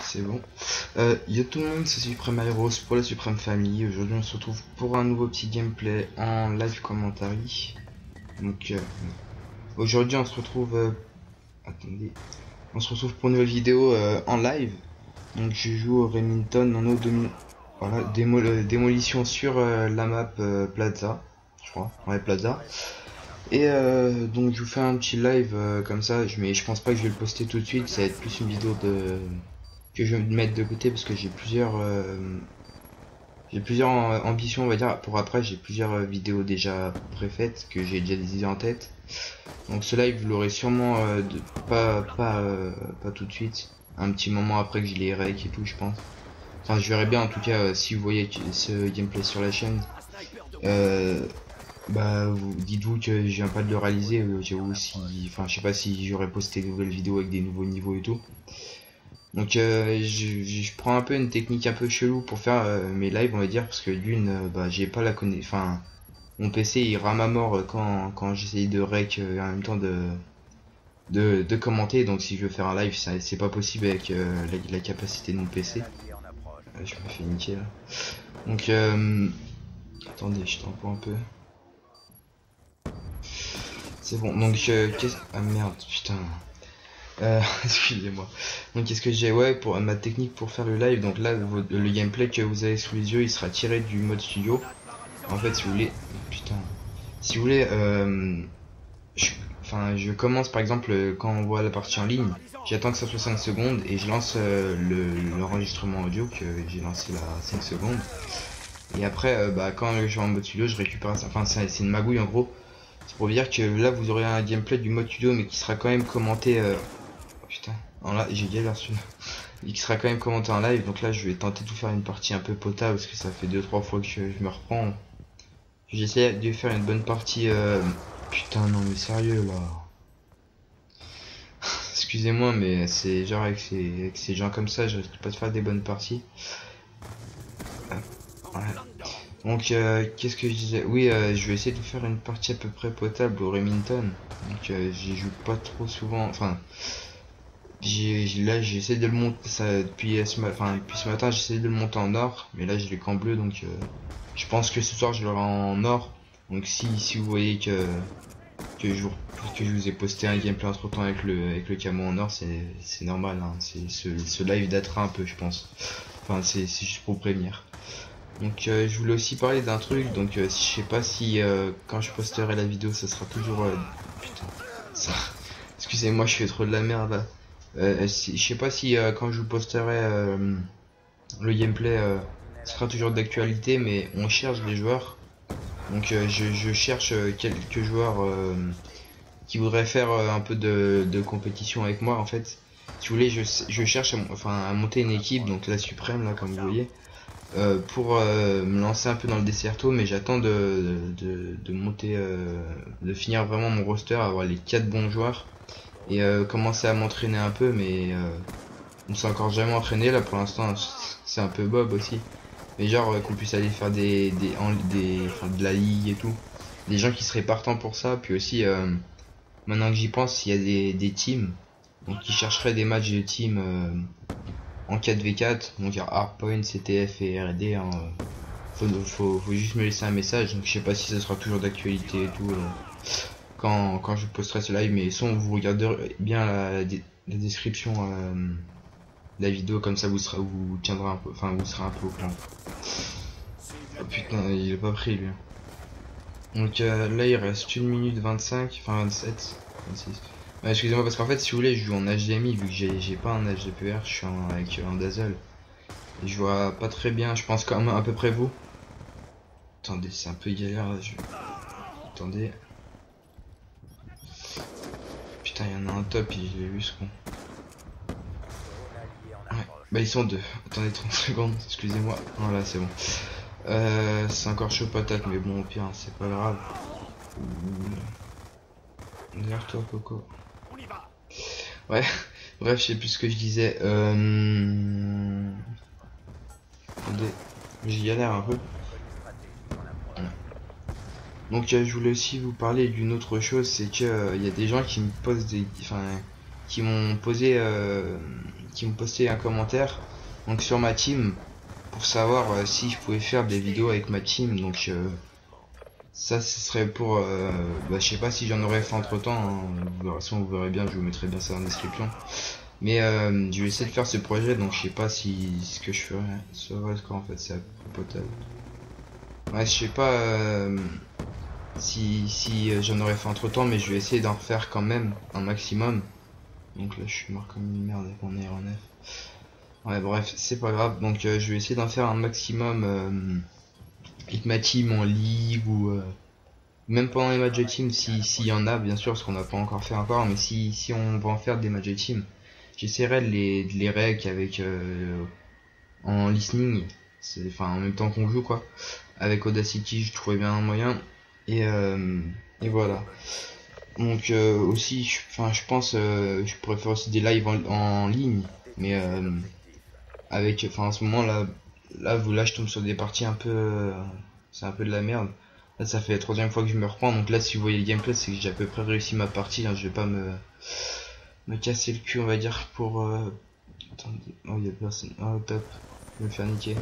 C'est bon. Yo tout le monde, c'est Supreme Heroes pour la Supreme Family. Aujourd'hui on se retrouve pour un nouveau petit gameplay en live commentary. Donc aujourd'hui on se retrouve... attendez. On se retrouve pour une nouvelle vidéo en live. Donc je joue au Remington en eau voilà, démolition sur la map Plaza. Je crois. Ouais, Plaza. Et donc je vous fais un petit live comme ça, mais je pense pas que je vais le poster tout de suite, ça va être plus une vidéo de que je vais me mettre de côté parce que j'ai plusieurs ambitions on va dire pour après. J'ai plusieurs vidéos déjà préfaites que j'ai déjà des idées en tête. Donc ce live vous l'aurez sûrement pas tout de suite, un petit moment après que je les rec et tout je pense. Enfin je verrai bien en tout cas si vous voyez ce gameplay sur la chaîne. Bah vous dites-vous que je viens pas de le réaliser, enfin je sais pas si j'aurais posté de nouvelles vidéos avec des nouveaux niveaux et tout. Donc je prends un peu une technique un peu chelou pour faire mes lives on va dire parce que d'une bah j'ai pas la connaissance, enfin mon PC il rame à mort quand j'essaye de rec en même temps de commenter, donc si je veux faire un live c'est pas possible avec la capacité de mon PC. Je me fais niquer là. Donc attendez, je t'en un peu. C'est bon, donc ah merde, putain. Excusez-moi. Donc qu'est-ce que j'ai, ouais, pour ma technique pour faire le live. Donc là le gameplay que vous avez sous les yeux il sera tiré du mode studio. En fait si vous voulez, putain, si vous voulez je commence par exemple quand on voit la partie en ligne, j'attends que ça soit 5 secondes et je lance l'enregistrement audio que j'ai lancé là 5 secondes. Et après bah quand je vais en mode studio je récupère ça, enfin c'est une magouille en gros. C'est pour dire que là vous aurez un gameplay du mode studio mais qui sera quand même commenté oh, putain, là j'ai galère celui-là. Qui sera quand même commenté en live, donc là je vais tenter de vous faire une partie un peu potable parce que ça fait 2-3 fois que je me reprends. J'essaie de faire une bonne partie putain non mais sérieux là. Excusez-moi mais c'est genre avec ces gens comme ça je risque pas de faire des bonnes parties. Ouais. Donc qu'est-ce que je disais, oui je vais essayer de vous faire une partie à peu près potable au Remington. Donc j'y joue pas trop souvent, enfin là j'essaie de le monter ça depuis depuis ce matin, j'essaie de le monter en or mais là je l'ai qu'en bleu, donc je pense que ce soir je l'aurai en or. Donc si vous voyez que je vous ai posté un gameplay entre temps avec le camo en or, c'est normal hein. C'est ce live datera un peu je pense, enfin c'est juste pour prévenir. Donc je voulais aussi parler d'un truc, donc je sais pas si quand je posterai la vidéo ça sera toujours putain ça excusez-moi je fais trop de la merde là. Je sais pas si quand je vous posterai le gameplay ça sera toujours d'actualité, mais on cherche des joueurs. Donc je cherche quelques joueurs qui voudraient faire un peu de compétition avec moi en fait. Si vous voulez je cherche à monter une équipe, donc la suprême là comme vous voyez. Pour me lancer un peu dans le Desserto, mais j'attends de monter, de finir vraiment mon roster, avoir les 4 bons joueurs et commencer à m'entraîner un peu, mais je ne suis encore jamais entraîné là pour l'instant, c'est un peu bob aussi, mais genre qu'on puisse aller faire de la ligue et tout, des gens qui seraient partants pour ça, puis aussi maintenant que j'y pense, il y a des teams, donc qui chercheraient des matchs de team en 4v4, donc il y a Hardpoint, CTF et RD hein. Faut juste me laisser un message, donc je sais pas si ça sera toujours d'actualité et tout quand je posterai ce live, mais sans vous regarderez bien la description de la vidéo, comme ça vous tiendrez un peu, enfin vous serez un peu au plan. Oh putain il est pas pris lui. Donc là il reste 1 minute 25, enfin 27, 26. Excusez-moi parce qu'en fait si vous voulez je joue en HDMI vu que j'ai pas un HDPR, je suis avec un Dazzle. Et je vois pas très bien, je pense quand même à peu près vous. Attendez, c'est un peu galère là, attendez. Putain, il y en a un top, j'ai vu ce con. Ouais, bah ils sont deux. Attendez 30 secondes, excusez-moi. Voilà, c'est bon. C'est encore chaud patate, mais bon au pire, c'est pas grave. Regarde toi Coco. Ouais, bref, je sais plus ce que je disais. Attendez, j'y galère un peu. Donc je voulais aussi vous parler d'une autre chose, c'est que il y a des gens qui me posent qui m'ont posté un commentaire donc sur ma team pour savoir si je pouvais faire des vidéos avec ma team. Donc ça ce serait pour bah, je sais pas si j'en aurais fait entre temps, hein. De toute façon vous verrez bien, je vous mettrai bien ça en description. Mais je vais essayer de faire ce projet, donc je sais pas si ce que je ferais serait quoi en fait, c'est à peu près potable. Ouais, je sais pas si j'en aurais fait entre temps, mais je vais essayer d'en refaire quand même un maximum. Donc là je suis mort comme une merde avec mon aéronef. Ouais bref, c'est pas grave, donc je vais essayer d'en faire un maximum avec ma team en ligue ou même pendant les matchs de team s'il y en a bien sûr, parce qu'on n'a pas encore fait encore, mais si on va en faire des matchs de team, j'essaierai de les rec avec en listening, enfin en même temps qu'on joue quoi. Avec Audacity je trouvais bien un moyen et, voilà. Donc aussi, je pense je pourrais faire aussi des lives en ligne, mais avec, enfin en ce moment là je tombe sur des parties un peu, c'est un peu de la merde. Là ça fait la troisième fois que je me reprends, donc là si vous voyez le gameplay c'est que j'ai à peu près réussi ma partie, hein. Je vais pas me casser le cul on va dire pour attendez, oh y'a personne, oh top, je vais me faire niquer.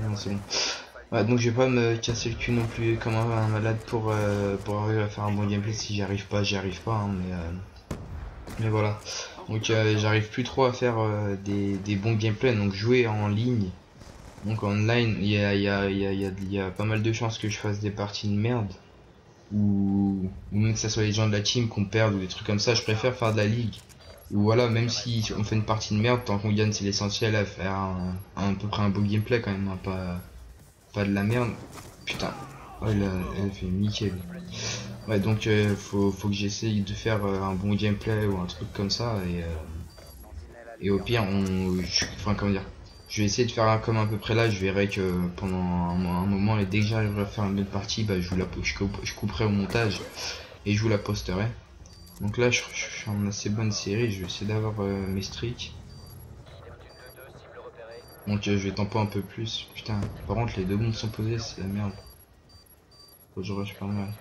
Non c'est bon. Ouais, donc je vais pas me casser le cul non plus comme un malade pour arriver à faire un bon gameplay. Si j'y arrive pas hein, mais voilà. Donc j'arrive plus trop à faire des bons gameplays, donc jouer en ligne, donc online, il y a pas mal de chances que je fasse des parties de merde, ou même que ça soit les gens de la team qu'on perde ou des trucs comme ça. Je préfère faire de la ligue, ou voilà, même si on fait une partie de merde, tant qu'on gagne c'est l'essentiel, à faire à peu près un beau gameplay quand même, hein, pas de la merde. Putain, oh, elle fait nickel. Ouais, donc faut que j'essaye de faire un bon gameplay ou un truc comme ça, et au pire enfin comment dire, je vais essayer de faire comme à peu près là. Je verrai que pendant un moment, et dès que j'arriverai à faire une bonne partie, bah je couperai au montage et je vous la posterai. Donc là je suis en assez bonne série, je vais essayer d'avoir mes streaks. Donc je vais tempo un peu plus. Putain, par contre les deux bombes sont posées, c'est la merde. Faut que je rush pas mal.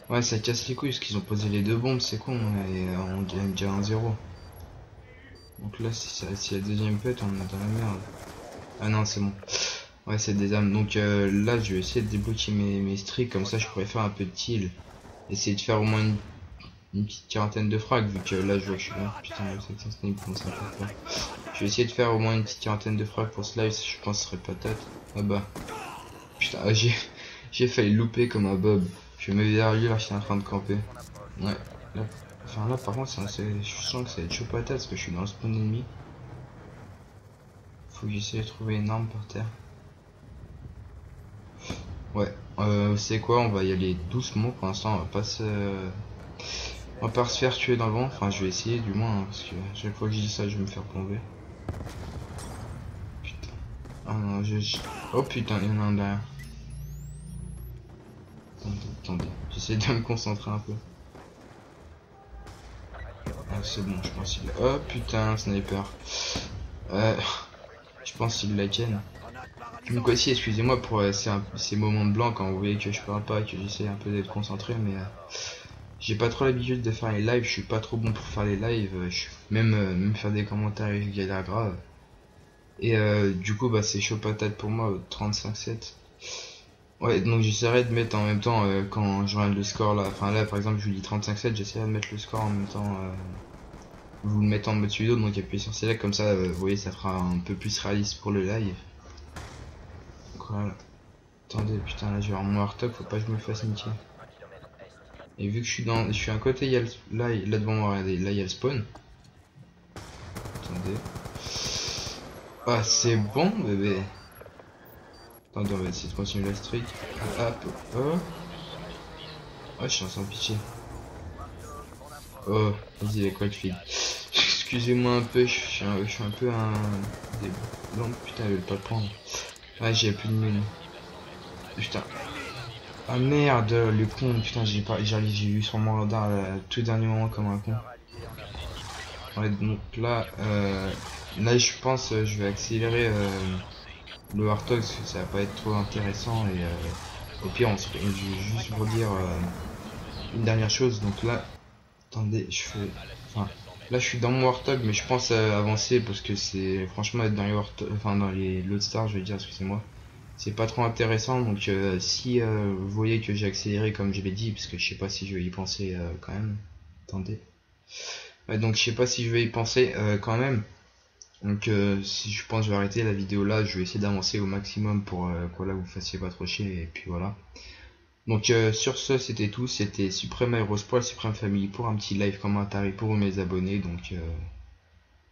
Ouais, ça casse les couilles parce qu'ils ont posé les deux bombes, c'est con, et on gagne déjà 1-0. Donc là si la deuxième pète, on est dans la merde. Ah non c'est bon. Ouais c'est des âmes. Donc là je vais essayer de débloquer mes streaks, comme ça je pourrais faire un peu de kill. Essayer de faire au moins une petite quarantaine de frags, vu que là je vois que je suis là. Putain le 700 snipe comment ça fait pas. Je vais essayer de faire au moins une petite quarantaine de frags pour ce live, je pense que ce serait patate. Ah bah. Putain j'ai failli louper comme un bob. Je me mets derrière lui là, j'étais en train de camper. Ouais. Là, enfin là par contre je sens que ça va être chaud patate parce que je suis dans le spawn ennemi. Faut que j'essaie de trouver une arme par terre. Ouais, c'est quoi, on va y aller doucement pour l'instant, on va pas se faire tuer dans le vent, enfin je vais essayer du moins, hein, parce que chaque fois que je dis ça je vais me faire plomber. Putain. Ah non, oh putain, il y en a un derrière. Attendez, j'essaie de me concentrer un peu. Ah c'est bon, je pense qu'il... Oh putain, sniper. Je pense qu'il la ken. Donc aussi, excusez-moi pour ces moments de blanc quand vous voyez que je parle pas, que j'essaie un peu d'être concentré, mais j'ai pas trop l'habitude de faire les lives, je suis pas trop bon pour faire les lives, même faire des commentaires je galère grave. Et du coup bah c'est chaud patate pour moi, 35-7. Ouais, donc j'essaierai de mettre en même temps quand je regarde le score là, enfin là par exemple je vous dis 35-7, j'essaierai de mettre le score en même temps, vous le mettez en mode vidéo, donc appuyez sur select, comme ça vous voyez ça fera un peu plus réaliste pour le live. Donc voilà. Attendez, putain là je vais avoir mon hardtop, faut pas que je me fasse niquer. Et vu que je suis à côté, il y a là devant moi, regardez, là il y a le spawn. Attendez. Ah c'est bon bébé. Attendez, on va essayer de continuer la streak. Hop, oh. Oh, je suis sans pitié. Oh, vas-y, avec quoi le fil. Excusez-moi un peu, je suis un peu un... Non, putain, il veut pas le prendre. Ah, j'ai plus de mine. Putain. Ah merde, le con, putain, j'ai eu sur mon radar tout dernier moment comme un con. Ouais, donc là, je pense je vais accélérer le hard parce que ça va pas être trop intéressant, et au pire, je vais juste vous dire une dernière chose. Donc là, Attendez, je fais... Enfin, là je suis dans mon Warthog, mais je pense avancer parce que c'est... Franchement, être dans les Warthog... Enfin, dans les Loadstar, je veux dire, excusez-moi. C'est pas trop intéressant, donc si vous voyez que j'ai accéléré comme je l'ai dit, parce que je sais pas si je vais y penser quand même. Attendez. Ouais, donc je sais pas si je vais y penser quand même. Donc si je pense que je vais arrêter la vidéo là, je vais essayer d'avancer au maximum pour que là vous fassiez pas trop chier et puis voilà. Donc sur ce c'était tout, c'était Supreme Aerosport, Supreme Family pour un petit live commentaire pour mes abonnés. Donc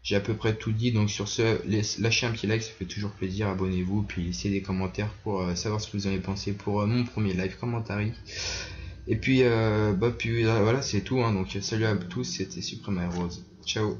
j'ai à peu près tout dit, donc sur ce lâchez un petit like, ça fait toujours plaisir, abonnez-vous, puis laissez des commentaires pour savoir ce que vous en avez pensé pour mon premier live commentaire. Et puis voilà c'est tout hein. Donc salut à tous, c'était Supreme Aeros, ciao.